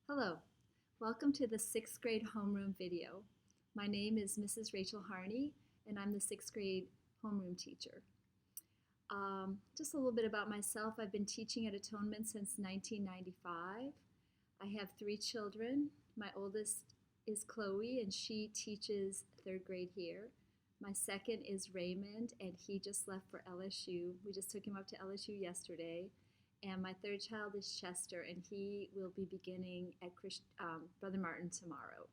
Hello, welcome to the 6th grade homeroom video. My name is Mrs. Rachel Harney and I'm the 6th grade homeroom teacher. Just a little bit about myself. I've been teaching at Atonement since 1995. I have 3 children. My oldest is Chloe and she teaches 3rd grade here. My second is Raymond and he just left for LSU. We just took him up to LSU yesterday. And my 3rd child is Chester, and he will be beginning at Brother Martin tomorrow.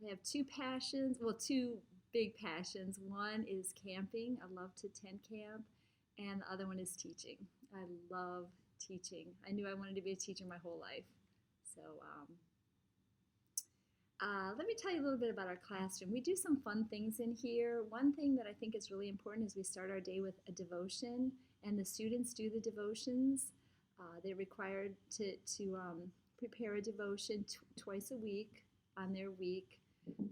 I have 2 passions, well, 2 big passions. One is camping. I love to tent camp, and the other one is teaching. I love teaching. I knew I wanted to be a teacher my whole life. So let me tell you a little bit about our classroom. We do some fun things in here. One thing that I think is really important is we start our day with a devotion, and the students do the devotions. They're required to prepare a devotion twice a week on their week,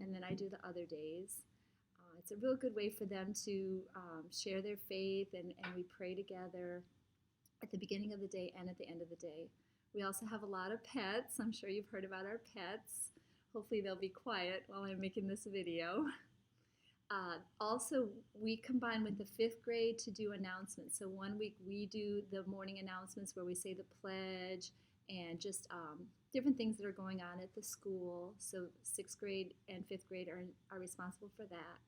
and then I do the other days. It's a real good way for them to share their faith, and we pray together at the beginning of the day and at the end of the day. We also have a lot of pets. I'm sure you've heard about our pets. Hopefully they'll be quiet while I'm making this video. Also, we combine with the 5th grade to do announcements. So one week we do the morning announcements where we say the pledge and just different things that are going on at the school. So 6th grade and 5th grade are responsible for that.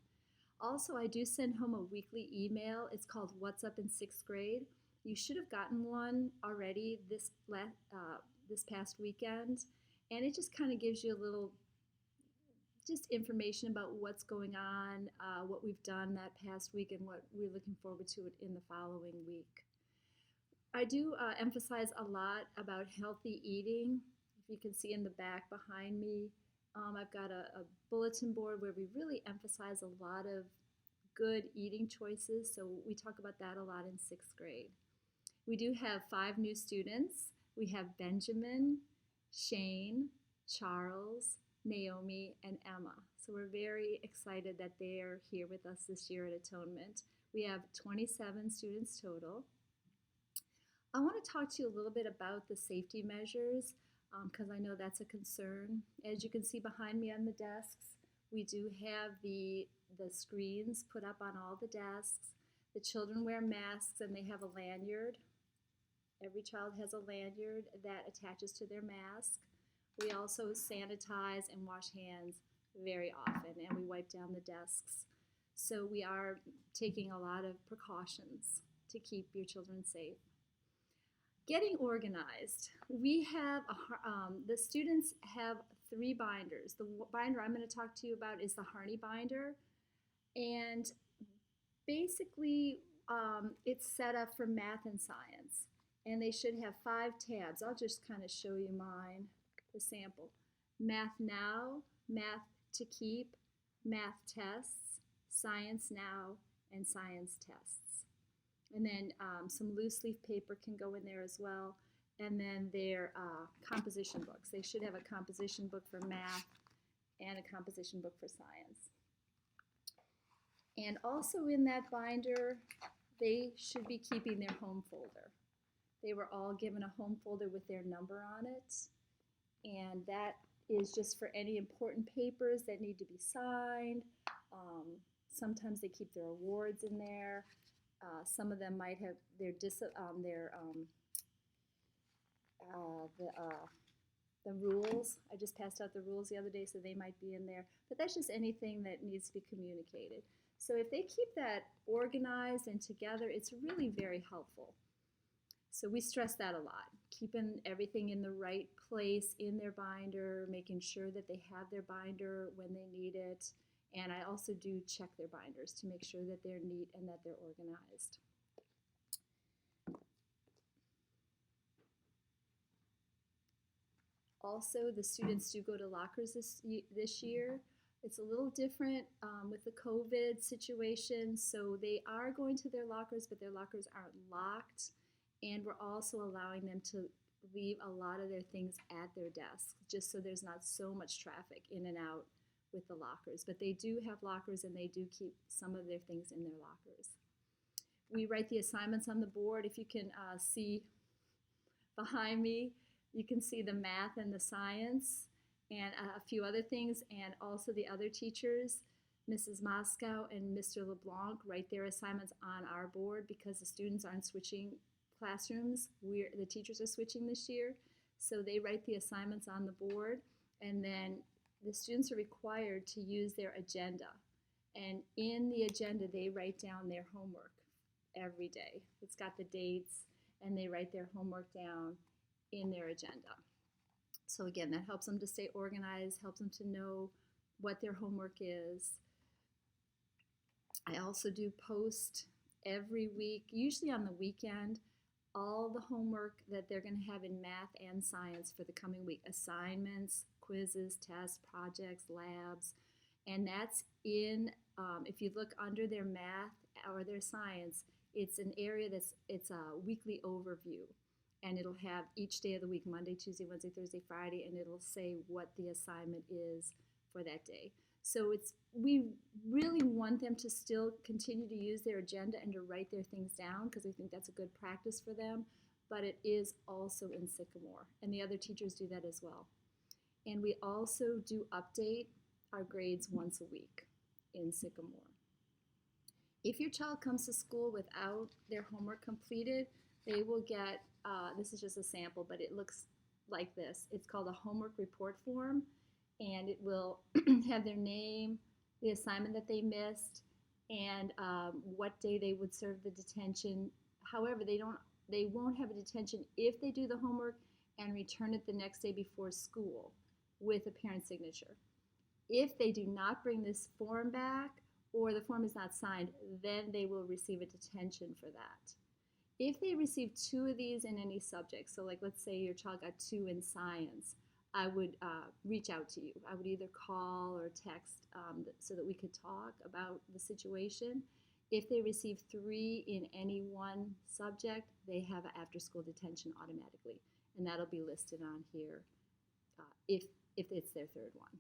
Also, I do send home a weekly email. It's called What's Up in 6th Grade. You should have gotten one already this past weekend. And it just kind of gives you a little just information about what's going on, what we've done that past week, and what we're looking forward to in the following week. I do emphasize a lot about healthy eating. If you can see in the back behind me, I've got a bulletin board where we really emphasize a lot of good eating choices. So we talk about that a lot in 6th grade. We do have 5 new students. We have Benjamin, Shane, Charles, Naomi, and Emma. So we're very excited that they are here with us this year at Atonement. We have 27 students total. I want to talk to you a little bit about the safety measures because I know that's a concern. As you can see behind me on the desks, we do have the screens put up on all the desks. The children wear masks and they have a lanyard. Every child has a lanyard that attaches to their mask. We also sanitize and wash hands very often, and we wipe down the desks. So we are taking a lot of precautions to keep your children safe. Getting organized. We have, the students have 3 binders. The binder I'm going to talk to you about is the Harney binder. And basically, it's set up for math and science. And they should have 5 tabs. I'll just kind of show you mine. The sample. Math Now, Math to Keep, Math Tests, Science Now, and Science Tests. And then some loose leaf paper can go in there as well. And then their composition books. They should have a composition book for math and a composition book for science. And also in that binder, they should be keeping their home folder. They were all given a home folder with their number on it. And that is just for any important papers that need to be signed. Sometimes they keep their awards in there. Some of them might have the rules. I just passed out the rules the other day, so they might be in there. But that's just anything that needs to be communicated. So if they keep that organized and together, it's really very helpful. So we stress that a lot, keeping everything in the right place in their binder, making sure that they have their binder when they need it. And I also do check their binders to make sure that they're neat and that they're organized. Also, the students do go to lockers this year. It's a little different with the COVID situation. So they are going to their lockers, but their lockers aren't locked. And we're also allowing them to leave a lot of their things at their desks, just so there's not so much traffic in and out with the lockers. But they do have lockers, and they do keep some of their things in their lockers. We write the assignments on the board. If you can see behind me, You can see the math and the science and a few other things, and also the other teachers, Mrs. Moscow and Mr. LeBlanc, write their assignments on our board because the students aren't switching classrooms. The teachers are switching this year, so they write the assignments on the board, and then the students are required to use their agenda. And in the agenda, they write down their homework every day. It's got the dates, and they write their homework down in their agenda. So again, that helps them to stay organized, helps them to know what their homework is. I also do post every week, usually on the weekend, all the homework that they're going to have in math and science for the coming week. Assignments, quizzes, tests, projects, labs. And that's in, if you look under their math or their science, it's an area it's a weekly overview. And it'll have each day of the week, Monday, Tuesday, Wednesday, Thursday, Friday, and it'll say what the assignment is for that day. So we really want them to still continue to use their agenda and to write their things down because we think that's a good practice for them, but it is also in Sycamore, and the other teachers do that as well. And we also do update our grades once a week in Sycamore. If your child comes to school without their homework completed, they will get, this is just a sample, but it looks like this. It's called a homework report form, and it will have their name, the assignment that they missed, and what day they would serve the detention. However, they won't have a detention if they do the homework and return it the next day before school with a parent signature. If they do not bring this form back or the form is not signed, then they will receive a detention for that. If they receive 2 of these in any subject, so like let's say your child got 2 in science, I would reach out to you. I would either call or text so that we could talk about the situation. If they receive 3 in any one subject, they have an after-school detention automatically, and that'll be listed on here if it's their 3rd one.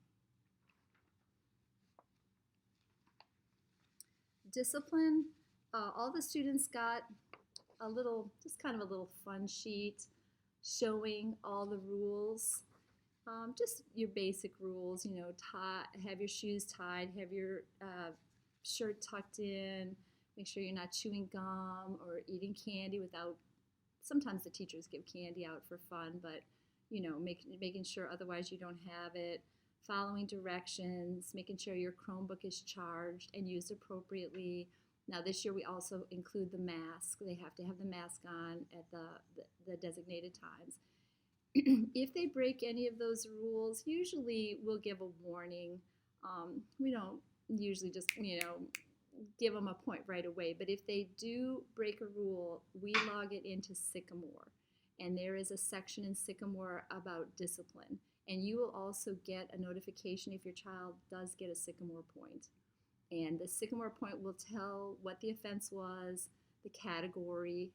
Discipline, all the students got a little, just kind of a little fun sheet showing all the rules. Just your basic rules, you know, have your shoes tied, have your shirt tucked in, make sure you're not chewing gum or eating candy without, sometimes the teachers give candy out for fun, but, you know, making sure otherwise you don't have it, following directions, making sure your Chromebook is charged and used appropriately. Now this year we also include the mask. They have to have the mask on at the designated times. If they break any of those rules, usually we'll give a warning. We don't usually just, you know, give them a point right away, but if they do break a rule, we log it into Sycamore. And there is a section in Sycamore about discipline. And you will also get a notification if your child does get a Sycamore point. And the Sycamore point will tell what the offense was, the category,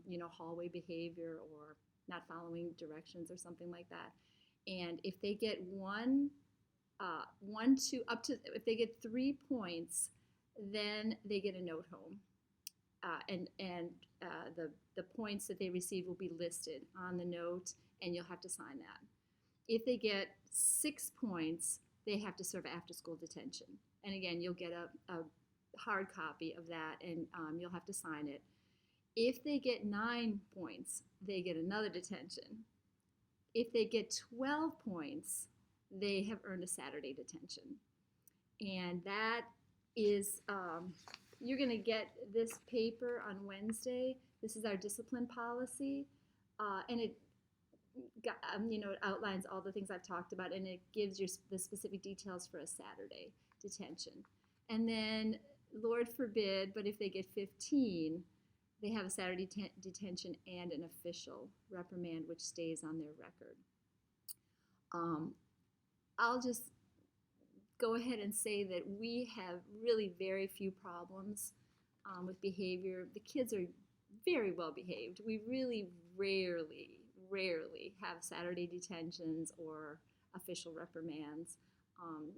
you know, hallway behavior or not following directions or something like that. And if they get if they get 3 points, then they get a note home. The points that they receive will be listed on the note, and you'll have to sign that. If they get 6 points, they have to serve after-school detention. And again, you'll get a hard copy of that, and you'll have to sign it. If they get 9 points, they get another detention. If they get 12 points, they have earned a Saturday detention. And that is, you're going to get this paper on Wednesday. This is our discipline policy, and it it outlines all the things I've talked about, and it gives you the specific details for a Saturday detention. And then, Lord forbid, but if they get 15, they have a Saturday detention and an official reprimand, which stays on their record. I'll just go ahead and say that we have really very few problems with behavior. The kids are very well behaved. We really rarely have Saturday detentions or official reprimands.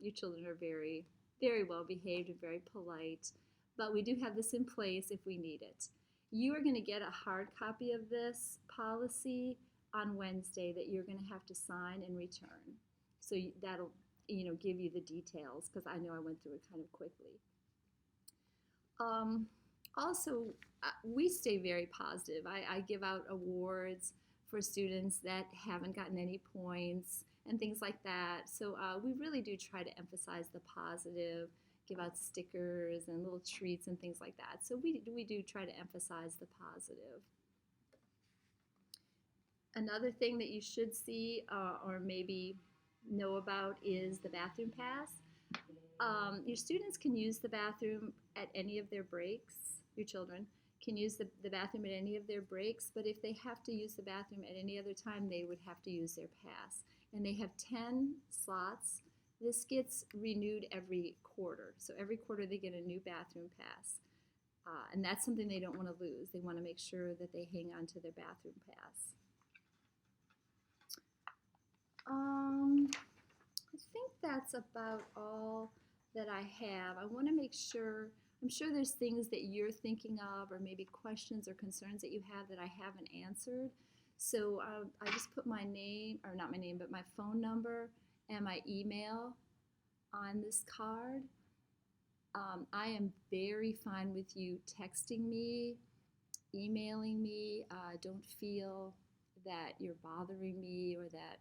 Your children are very, very well behaved and very polite, but we do have this in place if we need it. You are going to get a hard copy of this policy on Wednesday that you're going to have to sign and return. So that'll, give you the details because I know I went through it kind of quickly. Um, Also, we stay very positive. I give out awards for students that haven't gotten any points and things like that. So we really do try to emphasize the positive, give out stickers and little treats and things like that. So we do try to emphasize the positive. Another thing that you should see or maybe know about is the bathroom pass. Your students can use the bathroom at any of their breaks. Your children can use the bathroom at any of their breaks, but if they have to use the bathroom at any other time, they would have to use their pass. And they have 10 slots. This gets renewed every quarter. So every quarter they get a new bathroom pass. And that's something they don't want to lose. They want to make sure that they hang on to their bathroom pass. I think that's about all that I have. I want to make sure, I'm sure there's things that you're thinking of or maybe questions or concerns that you have that I haven't answered. So I just put my name, or not my name, but my phone number and my email on this card. I am very fine with you texting me, emailing me. Don't feel that you're bothering me or that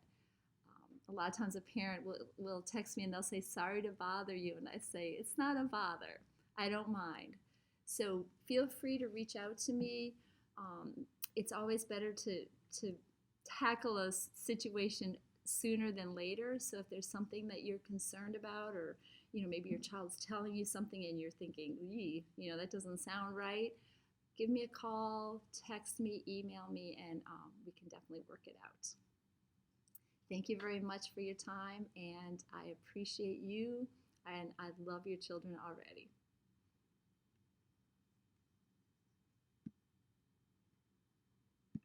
a lot of times a parent will text me and they'll say, sorry to bother you. And I say, it's not a bother. I don't mind. So feel free to reach out to me. It's always better to tackle a situation sooner than later. So if there's something that you're concerned about or, maybe your child's telling you something and you're thinking, that doesn't sound right, give me a call, text me, email me, and we can definitely work it out. Thank you very much for your time, and I appreciate you, and I love your children already.